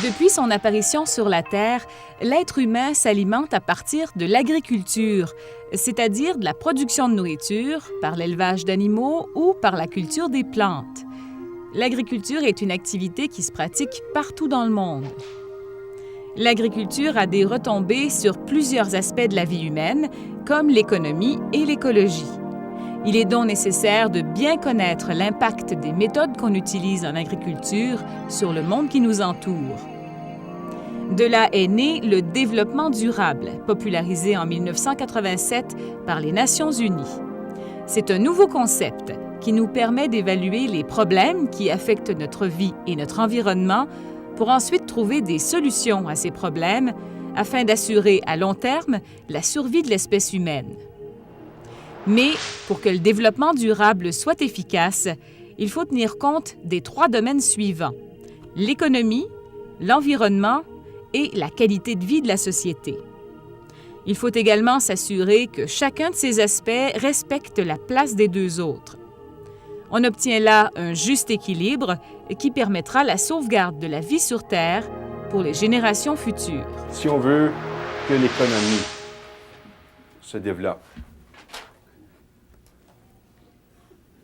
Depuis son apparition sur la Terre, l'être humain s'alimente à partir de l'agriculture, c'est-à-dire de la production de nourriture par l'élevage d'animaux ou par la culture des plantes. L'agriculture est une activité qui se pratique partout dans le monde. L'agriculture a des retombées sur plusieurs aspects de la vie humaine, comme l'économie et l'écologie. Il est donc nécessaire de bien connaître l'impact des méthodes qu'on utilise en agriculture sur le monde qui nous entoure. De là est né le développement durable, popularisé en 1987 par les Nations unies. C'est un nouveau concept qui nous permet d'évaluer les problèmes qui affectent notre vie et notre environnement pour ensuite trouver des solutions à ces problèmes afin d'assurer à long terme la survie de l'espèce humaine. Mais pour que le développement durable soit efficace, il faut tenir compte des 3 domaines suivants: l'économie, l'environnement et la qualité de vie de la société. Il faut également s'assurer que chacun de ces aspects respecte la place des 2 autres. On obtient là un juste équilibre qui permettra la sauvegarde de la vie sur Terre pour les générations futures. Si on veut que l'économie se développe,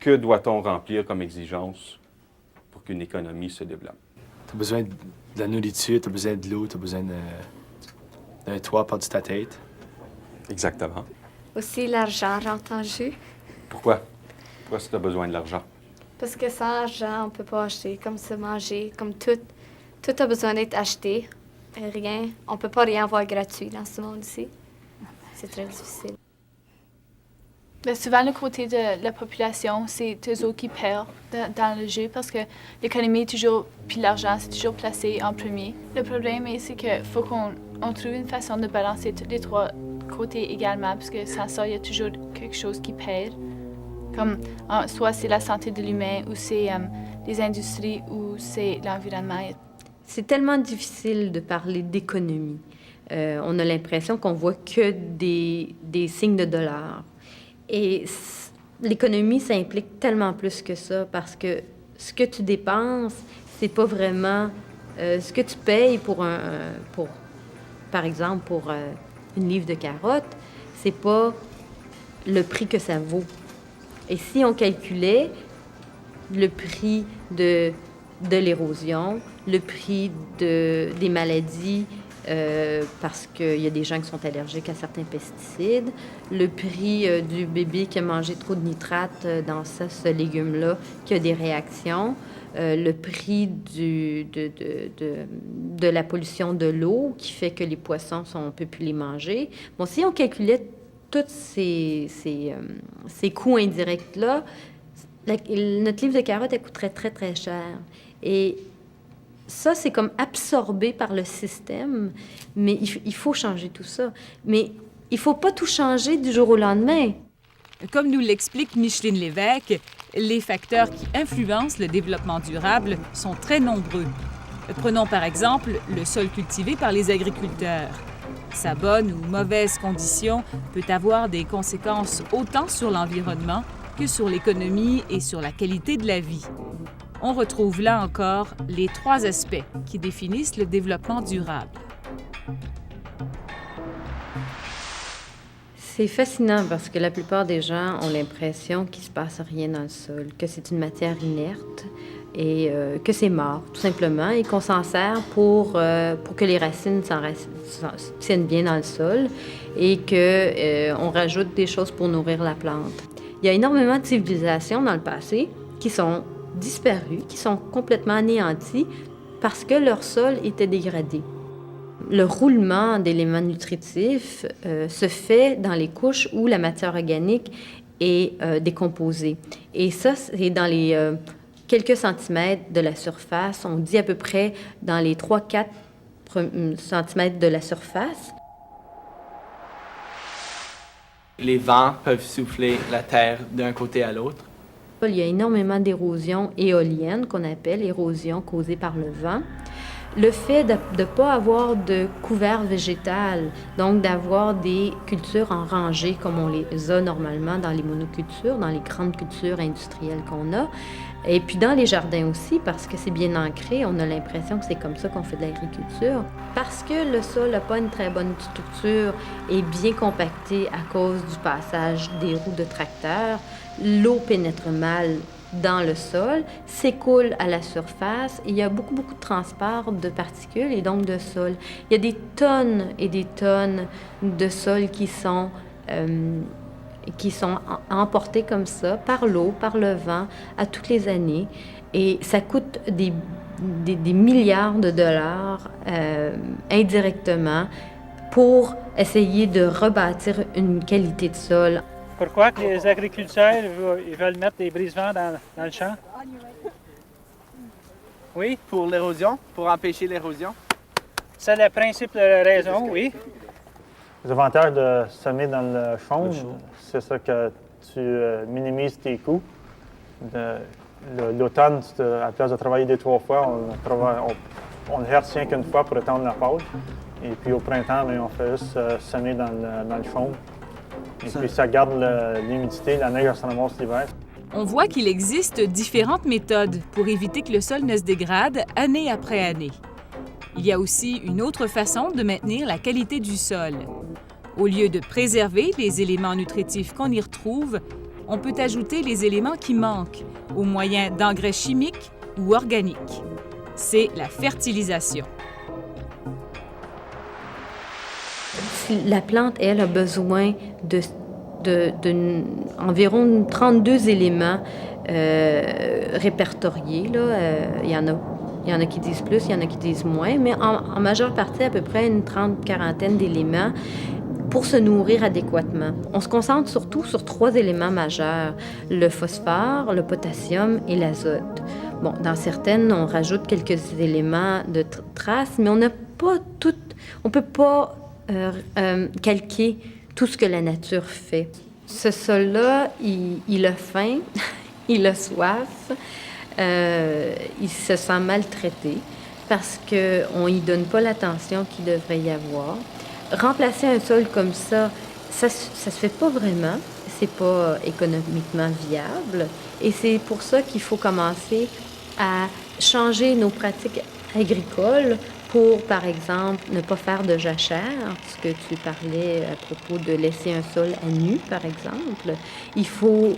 que doit-on remplir comme exigence pour qu'une économie se développe? Tu as besoin de la nourriture, tu as besoin de l'eau, tu as besoin d'un toit par-dessus ta tête. Exactement. Aussi, l'argent rentre en jeu. Pourquoi? Pourquoi est-ce que tu as besoin de l'argent? Parce que sans argent, on ne peut pas acheter, comme se manger, comme tout. Tout a besoin d'être acheté. Et rien, on ne peut pas rien avoir gratuit dans ce monde-ci. C'est très difficile. Bien, souvent, le côté de la population, c'est eux autres qui perdent dans le jeu parce que l'économie est toujours, puis l'argent, c'est toujours placé en premier. Le problème, c'est qu'il faut qu'on trouve une façon de balancer tous les 3 côtés également, parce que sans ça, il y a toujours quelque chose qui perd. Comme soit c'est la santé de l'humain, ou c'est les industries, ou c'est l'environnement. C'est tellement difficile de parler d'économie. On a l'impression qu'on voit que des signes de dollars. Et l'économie, ça implique tellement plus que ça, parce que ce que tu dépenses, c'est pas vraiment ce que tu payes par exemple, pour une livre de carottes, c'est pas le prix que ça vaut. Et si on calculait le prix de l'érosion, le prix des maladies, parce qu'il y a des gens qui sont allergiques à certains pesticides, le prix du bébé qui a mangé trop de nitrate dans ce légume-là, qui a des réactions, le prix de la pollution de l'eau qui fait que les poissons, on ne peut plus les manger. Bon, si on calculait tous ces coûts indirects-là, notre livre de carottes, elle coûterait très, très cher. Et ça, c'est comme absorbé par le système, mais il faut changer tout ça. Mais il ne faut pas tout changer du jour au lendemain. Comme nous l'explique Micheline Lévesque, les facteurs qui influencent le développement durable sont très nombreux. Prenons par exemple le sol cultivé par les agriculteurs. Sa bonne ou mauvaise condition peut avoir des conséquences autant sur l'environnement que sur l'économie et sur la qualité de la vie. On retrouve là encore les 3 aspects qui définissent le développement durable. C'est fascinant parce que la plupart des gens ont l'impression qu'il ne se passe rien dans le sol, que c'est une matière inerte et que c'est mort, tout simplement, et qu'on s'en sert pour que les racines tiennent bien dans le sol et qu'on rajoute des choses pour nourrir la plante. Il y a énormément de civilisations dans le passé qui sont disparues, qui sont complètement anéanties parce que leur sol était dégradé. Le roulement d'éléments nutritifs se fait dans les couches où la matière organique est décomposée. Et ça, c'est dans les quelques centimètres de la surface. On dit à peu près dans les 3-4 centimètres de la surface. Les vents peuvent souffler la terre d'un côté à l'autre. Il y a énormément d'érosion éolienne qu'on appelle érosion causée par le vent. Le fait de ne pas avoir de couvert végétal, donc d'avoir des cultures en rangée comme on les a normalement dans les monocultures, dans les grandes cultures industrielles qu'on a, et puis dans les jardins aussi, parce que c'est bien ancré, on a l'impression que c'est comme ça qu'on fait de l'agriculture. Parce que le sol n'a pas une très bonne structure et bien compacté à cause du passage des roues de tracteur, l'eau pénètre mal dans le sol, s'écoule à la surface et il y a beaucoup de transport de particules et donc de sol. Il y a des tonnes et des tonnes de sol qui sont emportés comme ça par l'eau, par le vent, à toutes les années. Et ça coûte des milliards de dollars indirectement pour essayer de rebâtir une qualité de sol. Pourquoi que les agriculteurs ils veulent mettre des brise-vents dans le champ? Oui, Pour l'érosion, pour empêcher l'érosion. c'est la principale raison, oui. Les avantages de semer dans le chaume, c'est ça que tu minimises tes coûts. L'automne, à la place de travailler 2-3 fois, on ne herse rien qu'une fois pour étendre la pâte. Et puis au printemps, on fait juste semer dans le chaume. Et puis ça garde l'humidité, la neige se ramasse l'hiver. On voit qu'il existe différentes méthodes pour éviter que le sol ne se dégrade année après année. Il y a aussi une autre façon de maintenir la qualité du sol. Au lieu de préserver les éléments nutritifs qu'on y retrouve, on peut ajouter les éléments qui manquent au moyen d'engrais chimiques ou organiques. C'est la fertilisation. La plante, elle, a besoin d'environ 32 éléments répertoriés. Là. Il y en a qui disent plus, il y en a qui disent moins, mais en majeure partie, à peu près une quarantaine d'éléments pour se nourrir adéquatement. On se concentre surtout sur 3 éléments majeurs, le phosphore, le potassium et l'azote. Bon, dans certaines, on rajoute quelques éléments de traces, mais on n'a pas tout, on peut pas calquer tout ce que la nature fait. Ce sol-là, il a faim, il a soif, il se sent maltraité parce qu'on n'y donne pas l'attention qu'il devrait y avoir. Remplacer un sol comme ça se fait pas vraiment, c'est pas économiquement viable et c'est pour ça qu'il faut commencer à changer nos pratiques agricoles pour, par exemple, ne pas faire de jachère, ce que tu parlais à propos de laisser un sol à nu, par exemple. Il faut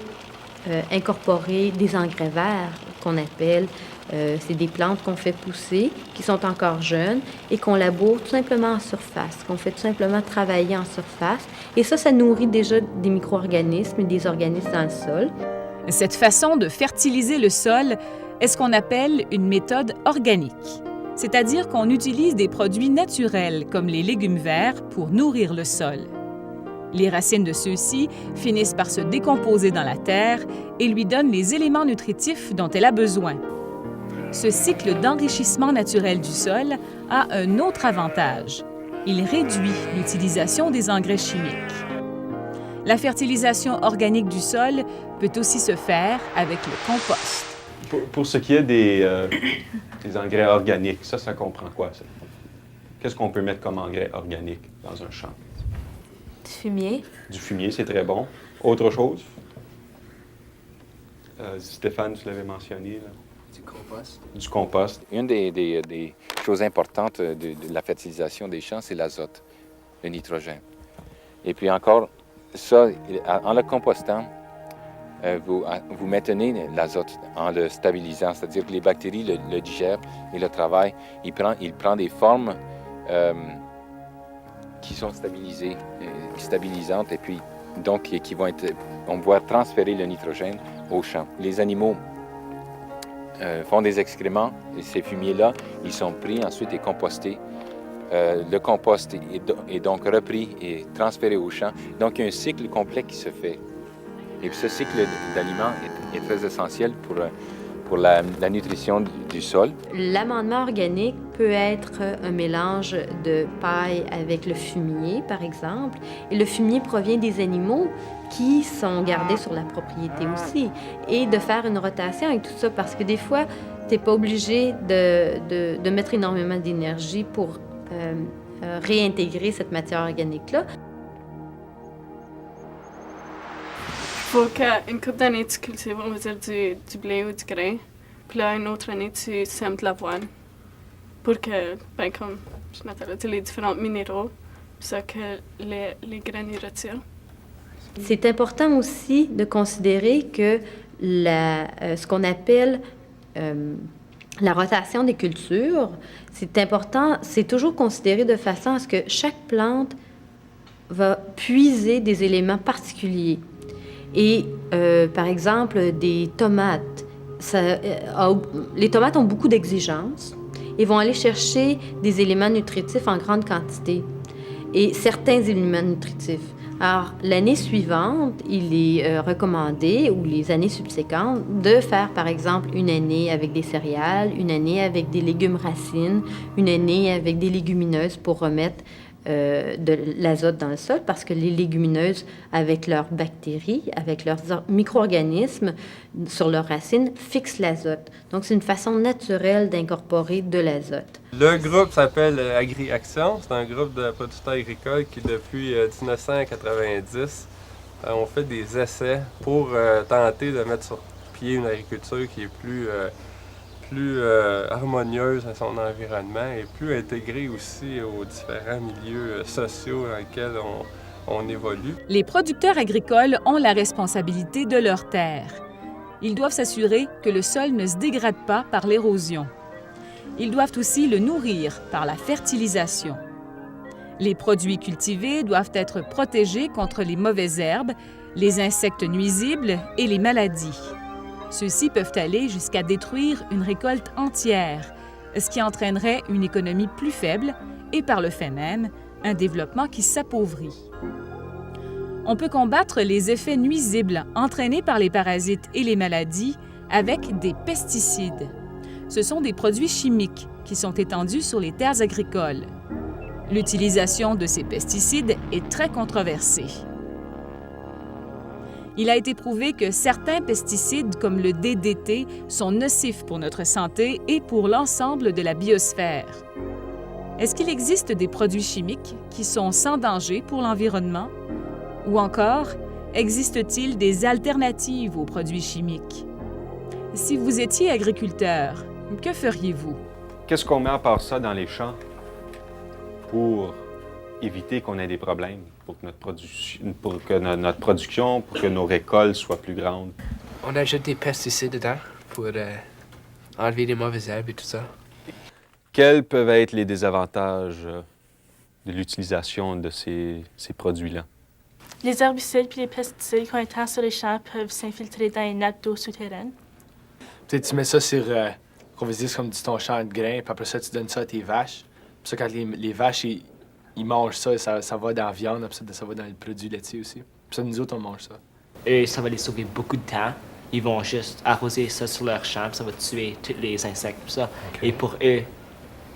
incorporer des engrais verts qu'on appelle, c'est des plantes qu'on fait pousser, qui sont encore jeunes et qu'on laboure tout simplement en surface, qu'on fait tout simplement travailler en surface. Et ça nourrit déjà des micro-organismes et des organismes dans le sol. Cette façon de fertiliser le sol est ce qu'on appelle une méthode organique. C'est-à-dire qu'on utilise des produits naturels comme les légumes verts pour nourrir le sol. Les racines de ceux-ci finissent par se décomposer dans la terre et lui donnent les éléments nutritifs dont elle a besoin. Ce cycle d'enrichissement naturel du sol a un autre avantage. Il réduit l'utilisation des engrais chimiques. La fertilisation organique du sol peut aussi se faire avec le compost. Pour ce qui est des engrais organiques, ça comprend quoi? Ça? Qu'est-ce qu'on peut mettre comme engrais organique dans un champ? Du fumier. Du fumier, c'est très bon. Autre chose? Stéphane, tu l'avais mentionné. Là. Du compost. Du compost. Une des choses importantes de la fertilisation des champs, c'est l'azote, le nitrogène. Et puis encore, ça, en le compostant, vous maintenez l'azote en le stabilisant, c'est-à-dire que les bactéries le digèrent et le travaillent. Il prend des formes qui sont stabilisantes et puis donc qui vont être, on va transférer le nitrogène au champ. Les animaux font des excréments et ces fumiers-là, ils sont pris ensuite et compostés. Le compost est donc repris et transféré au champ. Donc il y a un cycle complet qui se fait. Et puis ce cycle d'aliments est très essentiel pour la nutrition du sol. L'amendement organique peut être un mélange de paille avec le fumier, par exemple. Et le fumier provient des animaux qui sont gardés sur la propriété aussi. Et de faire une rotation avec tout ça, parce que des fois, Tu n'es pas obligé de mettre énormément d'énergie pour réintégrer cette matière organique-là. Faut qu'une couple d'années, tu cultives, on va dire, du blé ou du grain. Puis là, une autre année, tu sèmes de l'avoine. Pour que, ben, comme Jonathan a dit, les différents minéraux, ça que les graines y retirent. C'est important aussi de considérer que ce qu'on appelle la rotation des cultures, c'est important, c'est toujours considéré de façon à ce que chaque plante va puiser des éléments particuliers. Et par exemple, des tomates, les tomates ont beaucoup d'exigences et vont aller chercher des éléments nutritifs en grande quantité et certains éléments nutritifs. Alors, l'année suivante, il est recommandé, ou les années subséquentes, de faire, par exemple, une année avec des céréales, une année avec des légumes racines, une année avec des légumineuses pour remettre de l'azote dans le sol, parce que les légumineuses, avec leurs bactéries, avec leurs micro-organismes sur leurs racines, fixent l'azote. Donc, c'est une façon naturelle d'incorporer de l'azote. Le groupe s'appelle Agri-Action. C'est un groupe de producteurs agricoles qui, depuis 1990, ont fait des essais pour tenter de mettre sur pied une agriculture qui est plus harmonieuse à son environnement et plus intégrée aussi aux différents milieux sociaux dans lesquels on évolue. Les producteurs agricoles ont la responsabilité de leurs terres. Ils doivent s'assurer que le sol ne se dégrade pas par l'érosion. Ils doivent aussi le nourrir par la fertilisation. Les produits cultivés doivent être protégés contre les mauvaises herbes, les insectes nuisibles et les maladies. Ceux-ci peuvent aller jusqu'à détruire une récolte entière, ce qui entraînerait une économie plus faible et, par le fait même, un développement qui s'appauvrit. On peut combattre les effets nuisibles entraînés par les parasites et les maladies avec des pesticides. Ce sont des produits chimiques qui sont étendus sur les terres agricoles. L'utilisation de ces pesticides est très controversée. Il a été prouvé que certains pesticides, comme le DDT, sont nocifs pour notre santé et pour l'ensemble de la biosphère. Est-ce qu'il existe des produits chimiques qui sont sans danger pour l'environnement? Ou encore, existe-t-il des alternatives aux produits chimiques? Si vous étiez agriculteur, que feriez-vous? Qu'est-ce qu'on met à part ça dans les champs pour éviter qu'on ait des problèmes, pour que notre production, pour que nos récoltes soient plus grandes? On ajoute des pesticides dedans pour enlever les mauvaises herbes et tout ça. Quels peuvent être les désavantages de l'utilisation de ces produits-là? Les herbicides et les pesticides qu'on étend sur les champs peuvent s'infiltrer dans les nappes d'eau souterraines. Peut-être tu mets ça sur, qu'on va dire, comme ton champ de grains, puis après ça, tu donnes ça à tes vaches. Puis ça, quand les vaches, ils mangent ça, ça va dans la viande, après ça va dans le produit laitier aussi. Puis ça, nous autres, on mange ça. Et ça va les sauver beaucoup de temps. Ils vont juste arroser ça sur leur champ, puis ça va tuer tous les insectes, tout ça. Okay. Et pour eux,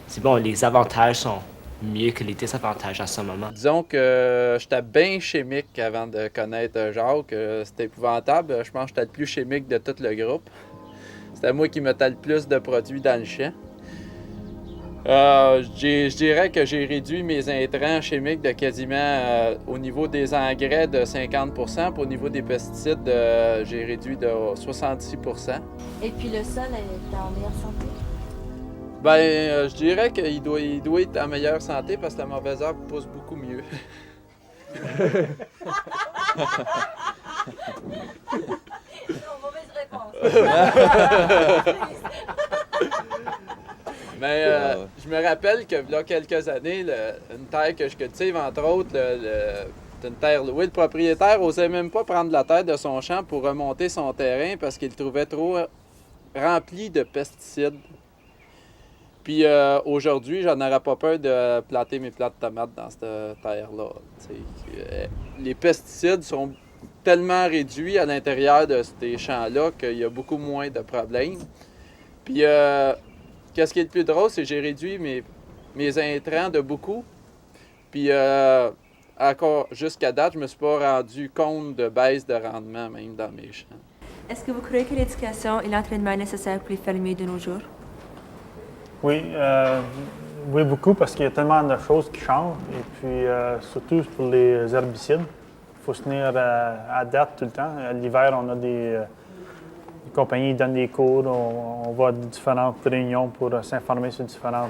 c'est bon, les avantages sont mieux que les désavantages à ce moment. Disons que j'étais bien chimique avant de connaître Jacques. C'était épouvantable. Je pense que j'étais le plus chimique de tout le groupe. C'était moi qui mettais le plus de produits dans le champ. Je dirais que j'ai réduit mes intrants chimiques de quasiment, au niveau des engrais, de 50 %, puis au niveau des pesticides, j'ai réduit de 66 %. Et puis le sol est en meilleure santé? Ben, je dirais qu'il doit être en meilleure santé parce que la mauvaise herbe pousse beaucoup mieux. Mauvaise réponse. Mais je me rappelle que il y a quelques années, une terre que je cultive, entre autres, c'est une terre louée. Le propriétaire n'osait même pas prendre la terre de son champ pour remonter son terrain parce qu'il le trouvait trop rempli de pesticides. Puis aujourd'hui, j'en aurais pas peur de planter mes plants de tomates dans cette terre-là. Les pesticides sont tellement réduits à l'intérieur de ces champs-là qu'il y a beaucoup moins de problèmes. Puis qu'est-ce qui est le plus drôle, c'est que j'ai réduit mes intrants de beaucoup. Puis encore jusqu'à date, je me suis pas rendu compte de baisse de rendement même dans mes champs. Est-ce que vous croyez que l'éducation et l'entraînement est nécessaire pour les fermiers de nos jours? Oui, oui, beaucoup, parce qu'il y a tellement de choses qui changent. Et puis, surtout pour les herbicides, il faut se tenir à date tout le temps. L'hiver, on a des compagnies qui donnent des cours, on va à différentes réunions pour s'informer sur différents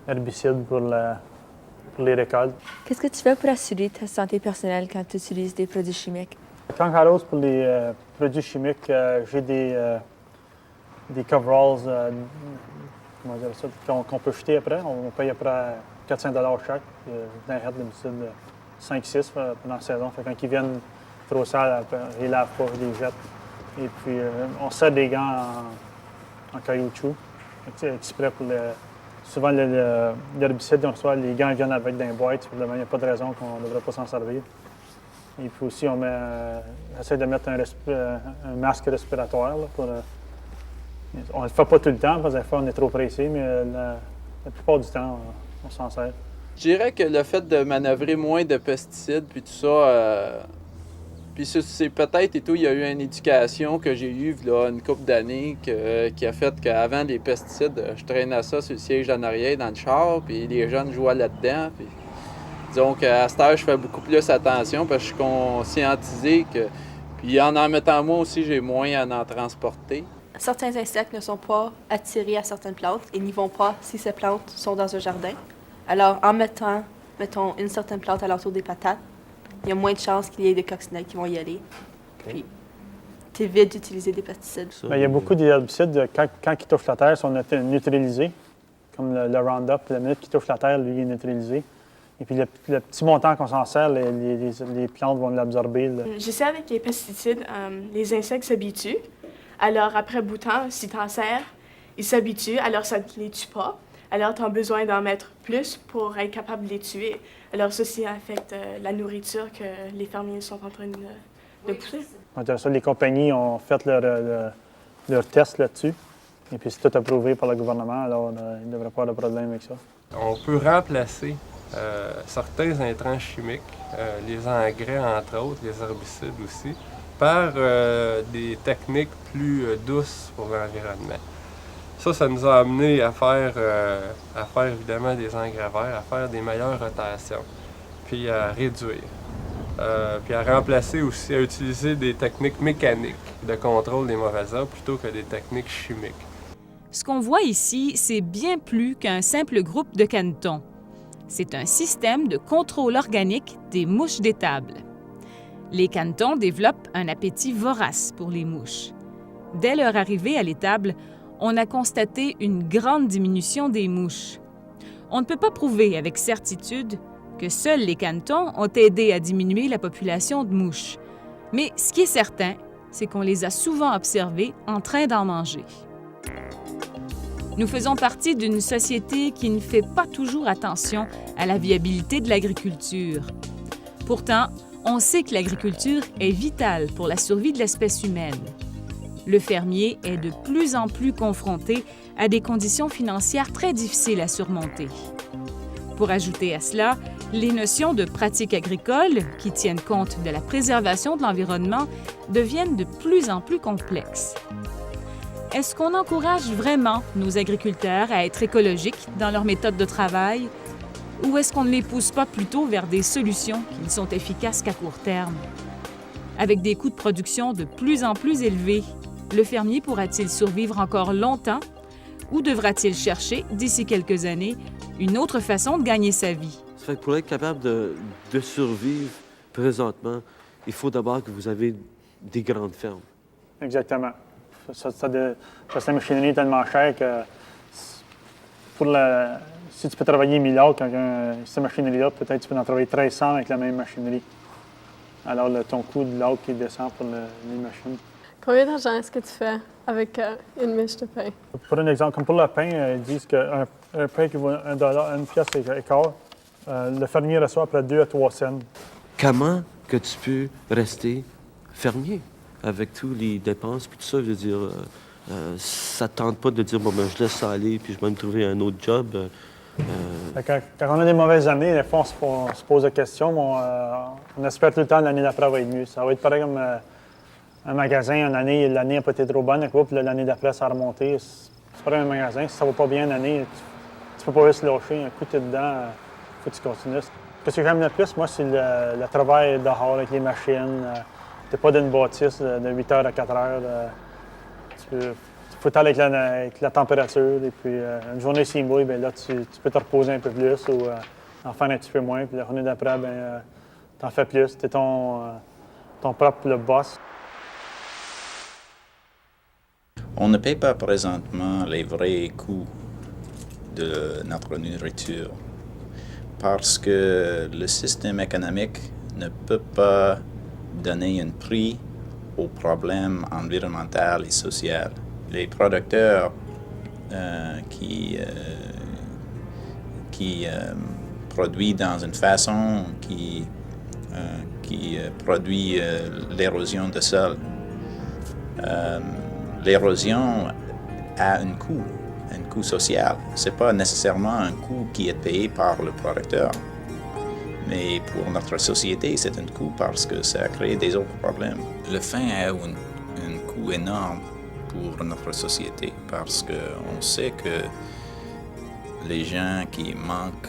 herbicides pour les récoltes. Qu'est-ce que tu fais pour assurer ta santé personnelle quand tu utilises des produits chimiques? Quand j'arrose pour les produits chimiques, j'ai des coveralls comment dire ça, qu'on peut jeter après. On paye après 400 $ chaque. D'un head d'habitude 5-6 pendant la saison. Fait quand ils viennent trop sales, ils ne lavent pas, ils les jettent. Et puis, on sert des gants en caoutchouc, exprès pour souvent, l'herbicide, on reçoit, les gants viennent avec dans les boîtes. Il n'y a pas de raison qu'on ne devrait pas s'en servir. Et puis aussi, on essaie de mettre un masque respiratoire. Là, on ne le fait pas tout le temps, parce que des fois, on est trop pressé, mais la plupart du temps, on s'en sert. Je dirais que le fait de manœuvrer moins de pesticides, puis tout ça, puis c'est peut-être et tout, il y a eu une éducation que j'ai eue là, une couple d'années qui a fait qu'avant les pesticides, je traînais ça sur le siège en arrière dans le char, puis les jeunes jouaient là-dedans. Puis, disons qu'à cette heure, je fais beaucoup plus attention parce que je suis conscientisé que. Puis en mettant moi aussi, j'ai moins à en transporter. Certains insectes ne sont pas attirés à certaines plantes et n'y vont pas si ces plantes sont dans un jardin. Alors, en mettant, mettons, une certaine plante à l'entour des patates, il y a moins de chances qu'il y ait des coccinelles qui vont y aller. Okay. Puis, t'évites d'utiliser des pesticides. Bien, il y a beaucoup d'herbicides, quand ils touchent la terre, sont neutralisés, comme le Roundup. La minute qu'ils touchent la terre, lui, il est neutralisé. Et puis, le petit montant qu'on s'en sert, les plantes vont l'absorber. Je sais avec les pesticides, les insectes s'habituent. Alors, après bout de temps, si tu en sers, ils s'habituent, alors ça ne les tue pas. Alors, tu as besoin d'en mettre plus pour être capable de les tuer. Alors, ceci affecte la nourriture que les fermiers sont en train de pousser. Les compagnies ont fait leur test là-dessus. Et puis, c'est tout approuvé par le gouvernement, alors il ne devrait pas avoir de problème avec ça. On peut remplacer certains intrants chimiques, les engrais entre autres, les herbicides aussi, par des techniques plus douces pour l'environnement. Ça nous a amené à faire évidemment des engrais verts, à faire des meilleures rotations, puis à réduire. Puis à remplacer aussi, à utiliser des techniques mécaniques de contrôle des mauvaises herbes plutôt que des techniques chimiques. Ce qu'on voit ici, c'est bien plus qu'un simple groupe de canetons. C'est un système de contrôle organique des mouches d'étable. Les canetons développent un appétit vorace pour les mouches. Dès leur arrivée à l'étable, on a constaté une grande diminution des mouches. On ne peut pas prouver avec certitude que seuls les canetons ont aidé à diminuer la population de mouches. Mais ce qui est certain, c'est qu'on les a souvent observées en train d'en manger. Nous faisons partie d'une société qui ne fait pas toujours attention à la viabilité de l'agriculture. Pourtant, on sait que l'agriculture est vitale pour la survie de l'espèce humaine. Le fermier est de plus en plus confronté à des conditions financières très difficiles à surmonter. Pour ajouter à cela, les notions de pratiques agricoles, qui tiennent compte de la préservation de l'environnement, deviennent de plus en plus complexes. Est-ce qu'on encourage vraiment nos agriculteurs à être écologiques dans leur méthode de travail? Ou est-ce qu'on ne les pousse pas plutôt vers des solutions qui ne sont efficaces qu'à court terme? Avec des coûts de production de plus en plus élevés, le fermier pourra-t-il survivre encore longtemps ou devra-t-il chercher, d'ici quelques années, une autre façon de gagner sa vie? Ça fait que pour être capable de survivre présentement, il faut d'abord que vous avez des grandes fermes. Exactement. La machinerie est tellement chère que si tu peux travailler 1000 heures avec cette machinerie-là, peut-être tu peux en travailler 1300 avec la même machinerie. Alors, ton coût de l'eau qui descend pour les machines. Combien d'argent est-ce que tu fais avec une miche de pain? Pour un exemple, comme pour le pain, ils disent qu'un pain qui vaut $1, 1 pièce et quart, le fermier reçoit après 2 à 3 cents. Comment que tu peux rester fermier avec tous les dépenses puis tout ça? Je veux dire, ça ne tente pas de dire, bon, ben, je laisse ça aller puis je vais me trouver un autre job. Quand on a des mauvaises années, des fois, on se pose des questions, mais on espère tout le temps l'année d'après va être mieux. Ça va être pareil comme un magasin, l'année n'a pas été trop bonne, puis l'année d'après, ça a remonté. C'est pas un magasin. Si ça va pas bien une année, tu peux pas juste lâcher. Un coup, tu es dedans, il faut que tu continues. Ce que j'aime le plus, moi, c'est le travail dehors avec les machines. Tu n'es pas dans une bâtisse de 8 heures à 4 heures. Tu faut aller avec la température. Et puis, une journée s'il mouille, bien là, tu peux te reposer un peu plus ou en faire un petit peu moins. Puis la journée d'après, tu en fais plus. Tu es ton propre boss. On ne paie pas présentement les vrais coûts de notre nourriture parce que le système économique ne peut pas donner un prix aux problèmes environnementaux et sociaux. Les producteurs qui produisent dans une façon qui produit l'érosion du sol. L'érosion a un coût social. Ce n'est pas nécessairement un coût qui est payé par le producteur, mais pour notre société, c'est un coût parce que ça crée des autres problèmes. Le faim a un coût énorme pour notre société parce qu'on sait que les gens qui manquent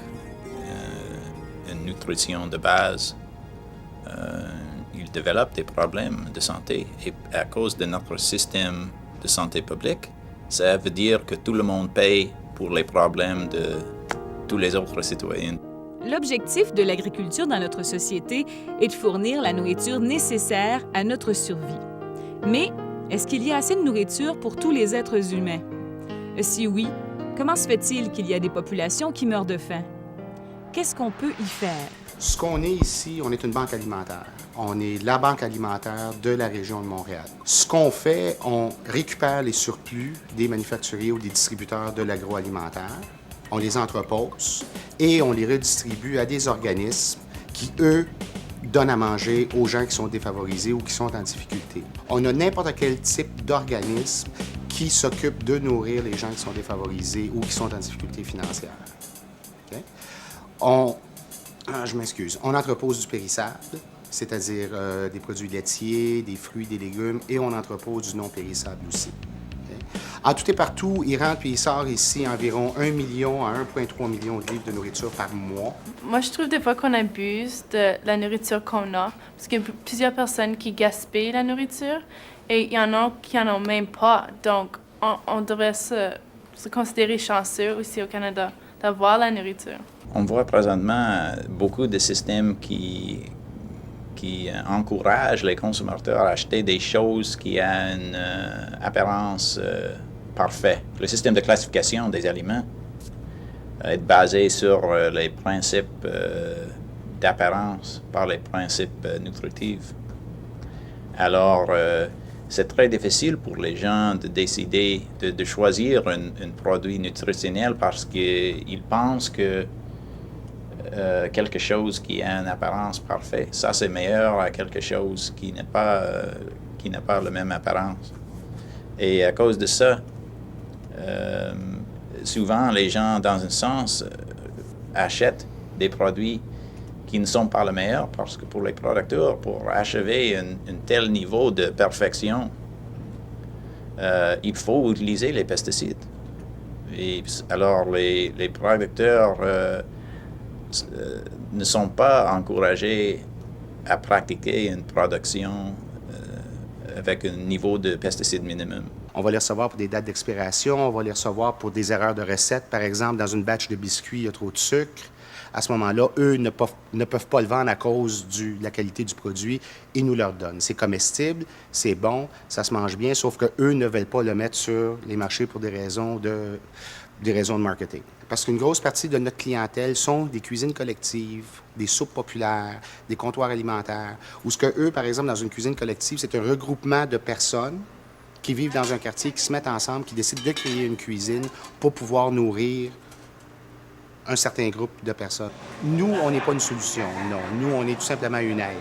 une nutrition de base, ils développent des problèmes de santé. Et à cause de notre système de santé publique, ça veut dire que tout le monde paye pour les problèmes de tous les autres citoyens. L'objectif de l'agriculture dans notre société est de fournir la nourriture nécessaire à notre survie. Mais est-ce qu'il y a assez de nourriture pour tous les êtres humains? Si oui, comment se fait-il qu'il y a des populations qui meurent de faim? Qu'est-ce qu'on peut y faire? Ce qu'on est ici, on est une banque alimentaire. On est la banque alimentaire de la région de Montréal. Ce qu'on fait, on récupère les surplus des manufacturiers ou des distributeurs de l'agroalimentaire, on les entrepose et on les redistribue à des organismes qui, eux, donnent à manger aux gens qui sont défavorisés ou qui sont en difficulté. On a n'importe quel type d'organisme qui s'occupe de nourrir les gens qui sont défavorisés ou qui sont en difficulté financière. Okay? On entrepose du périssable, c'est-à-dire des produits laitiers, des fruits, des légumes, et on entrepose du non périssable aussi. Okay? En tout et partout, il rentre et il sort ici environ 1 million à 1,3 million de livres de nourriture par mois. Moi, je trouve des fois qu'on abuse de la nourriture qu'on a, parce qu'il y a plusieurs personnes qui gaspillent la nourriture, et il y en a qui n'en ont même pas. Donc, on devrait se considérer chanceux aussi au Canada d'avoir la nourriture. On voit présentement beaucoup de systèmes qui encouragent les consommateurs à acheter des choses qui ont une apparence parfaite. Le système de classification des aliments est basé sur les principes d'apparence par les principes nutritifs. Alors, c'est très difficile pour les gens de décider de choisir un produit nutritionnel parce qu'ils pensent que quelque chose qui a une apparence parfaite, ça c'est meilleur à quelque chose qui n'a pas la même apparence. Et à cause de ça, souvent les gens, dans un sens, achètent des produits qui ne sont pas les meilleurs parce que pour les producteurs, pour achever un tel niveau de perfection, il faut utiliser les pesticides. Et alors les producteurs ne sont pas encouragés à pratiquer une production avec un niveau de pesticides minimum. On va les recevoir pour des dates d'expiration, on va les recevoir pour des erreurs de recettes. Par exemple, dans une batch de biscuits, il y a trop de sucre. À ce moment-là, eux ne peuvent pas le vendre à cause de la qualité du produit. Ils nous le donnent. C'est comestible, c'est bon, ça se mange bien, sauf qu'eux ne veulent pas le mettre sur les marchés pour des raisons de marketing. Parce qu'une grosse partie de notre clientèle sont des cuisines collectives, des soupes populaires, des comptoirs alimentaires, où ce que eux, par exemple, dans une cuisine collective, c'est un regroupement de personnes qui vivent dans un quartier, qui se mettent ensemble, qui décident de créer une cuisine pour pouvoir nourrir un certain groupe de personnes. Nous, on n'est pas une solution, non. Nous, on est tout simplement une aide.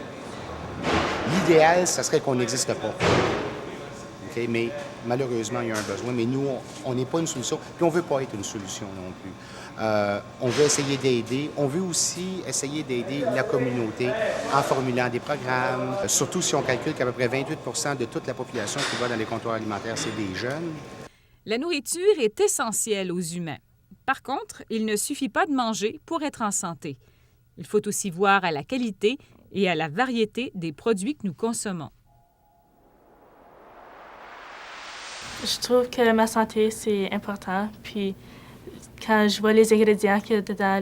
L'idéal, ça serait qu'on n'existe pas. OK? Mais malheureusement, il y a un besoin. Mais nous, on n'est pas une solution. Puis on ne veut pas être une solution non plus. On veut essayer d'aider. On veut aussi essayer d'aider la communauté en formulant des programmes. Surtout si on calcule qu'à peu près 28 de toute la population qui va dans les comptoirs alimentaires, c'est des jeunes. La nourriture est essentielle aux humains. Par contre, il ne suffit pas de manger pour être en santé. Il faut aussi voir à la qualité et à la variété des produits que nous consommons. Je trouve que ma santé, c'est important. Puis quand je vois les ingrédients qu'il y a dedans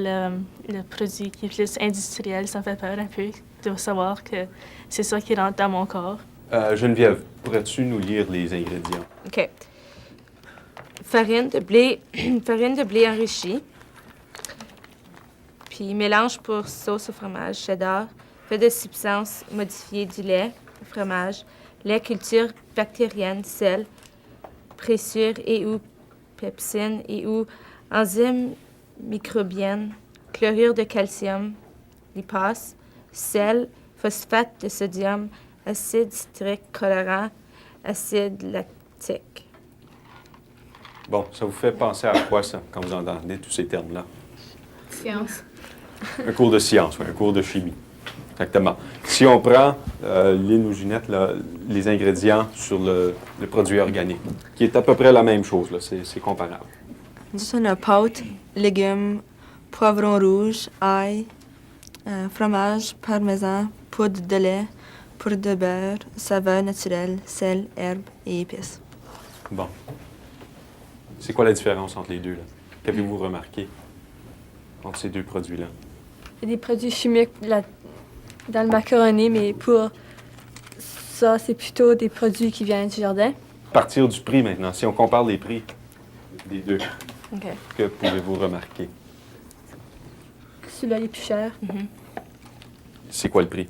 le produit qui est plus industriel, ça me fait peur un peu de savoir que c'est ça qui rentre dans mon corps. Geneviève, pourrais-tu nous lire les ingrédients? OK. Farine de blé enrichie. Puis mélange pour sauce au fromage cheddar, fait de substances modifiées du lait, fromage, lait culture bactérienne, sel, pressure et ou pepsine et ou enzymes microbiennes, chlorure de calcium, lipase, sel, phosphate de sodium, acide citrique colorant, acide lactique. Bon, ça vous fait penser à quoi, ça, quand vous entendez tous ces termes-là? Science. Un cours de science, oui, un cours de chimie. Exactement. Si on prend, Lynn ou Ginette, là, les ingrédients sur le produit organique, qui est à peu près la même chose, là, c'est comparable. Nous avons pâte, légumes, poivron rouge, ail, fromage, parmesan, poudre de lait, poudre de beurre, saveur naturelle, sel, herbes et épices. Bon. C'est quoi la différence entre les deux, là? Qu'avez-vous remarqué entre ces deux produits-là? Il y a des produits chimiques dans le macaroni, mais pour ça, c'est plutôt des produits qui viennent du jardin. À partir du prix, maintenant, si on compare les prix des deux, OK. que pouvez-vous remarquer? Celui-là est plus cher. C'est quoi le prix?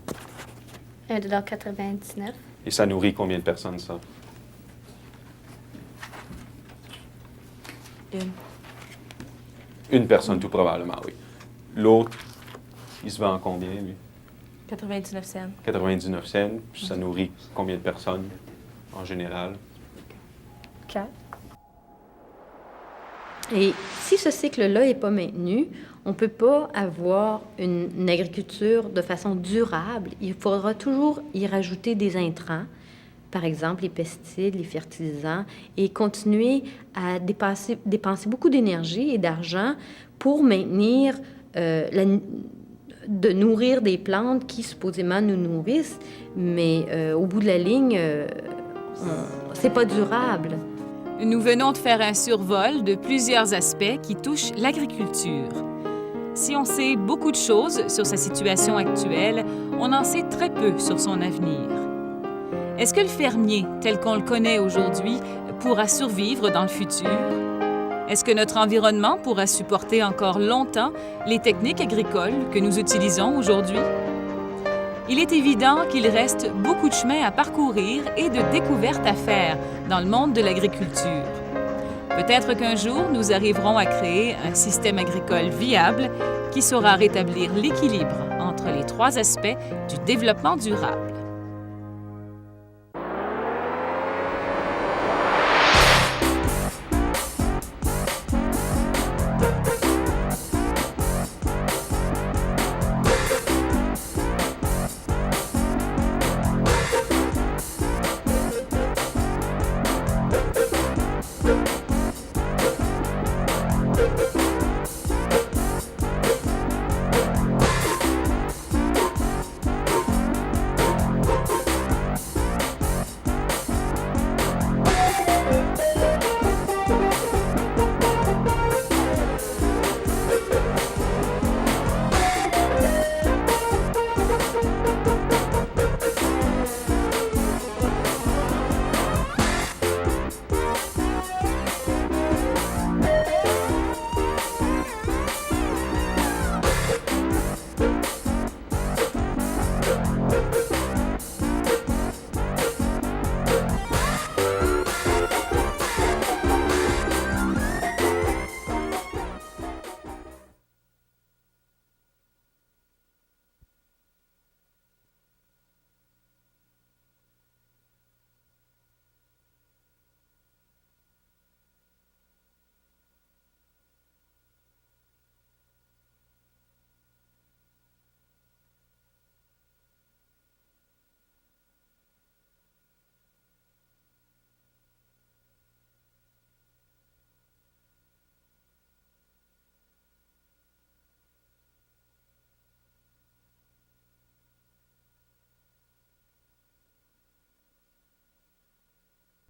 1,99 $. Et ça nourrit combien de personnes, ça? Une personne, tout probablement, oui. L'autre, il se vend en combien, lui? 99 cents. 99 cents. Puis ça nourrit combien de personnes, en général? 4. Et si ce cycle-là n'est pas maintenu, on ne peut pas avoir une agriculture de façon durable. Il faudra toujours y rajouter des intrants, par exemple les pesticides, les fertilisants, et continuer à dépenser beaucoup d'énergie et d'argent pour maintenir, de nourrir des plantes qui supposément nous nourrissent, mais au bout de la ligne, c'est pas durable. Nous venons de faire un survol de plusieurs aspects qui touchent l'agriculture. Si on sait beaucoup de choses sur sa situation actuelle, on en sait très peu sur son avenir. Est-ce que le fermier, tel qu'on le connaît aujourd'hui, pourra survivre dans le futur? Est-ce que notre environnement pourra supporter encore longtemps les techniques agricoles que nous utilisons aujourd'hui? Il est évident qu'il reste beaucoup de chemin à parcourir et de découvertes à faire dans le monde de l'agriculture. Peut-être qu'un jour, nous arriverons à créer un système agricole viable qui saura rétablir l'équilibre entre les trois aspects du développement durable.